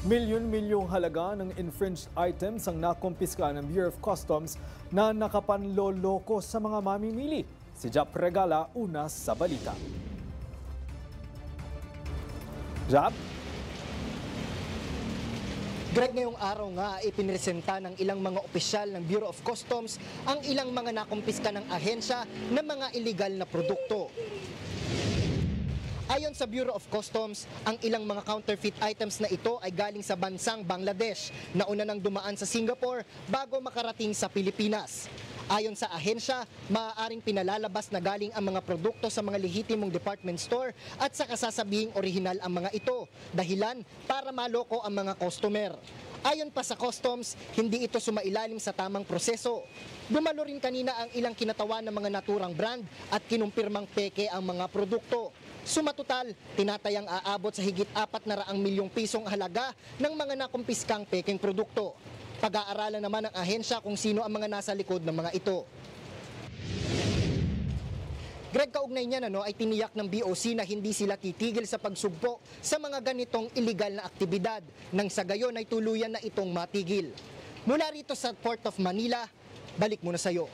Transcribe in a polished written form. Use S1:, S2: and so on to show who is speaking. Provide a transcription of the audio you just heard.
S1: Milyon-milyong halaga ng infringed items ang nakumpiska ng Bureau of Customs na nakapanloloko sa mga mamimili. Si Jap Regala, una sa balita. Jap?
S2: Greg, ngayong araw nga ipinresenta ng ilang mga opisyal ng Bureau of Customs ang ilang mga nakumpiska ng ahensya ng mga illegal na produkto. Ayon sa Bureau of Customs, ang ilang mga counterfeit items na ito ay galing sa bansang Bangladesh na una nang dumaan sa Singapore bago makarating sa Pilipinas. Ayon sa ahensya, maaaring pinalalabas na galing ang mga produkto sa mga lehitimong department store at sa kasasabihing orihinal ang mga ito, dahilan para maloko ang mga customer. Ayon pa sa customs, hindi ito sumailalim sa tamang proseso. Dumalo rin kanina ang ilang kinatawan ng mga naturang brand at kinumpirmang peke ang mga produkto. Sumatotal, tinatayang aabot sa higit 400 milyong pisong halaga ng mga nakumpiskang pekeng produkto. Pag-aaralan naman ng ahensya kung sino ang mga nasa likod ng mga ito. Greg, kaugnay niyan ay tiniyak ng BOC na hindi sila titigil sa pagsugpo sa mga ganitong illegal na aktibidad nang sa gayon ay tuluyan na itong matigil. Mula rito sa Port of Manila, balik muna sa iyo.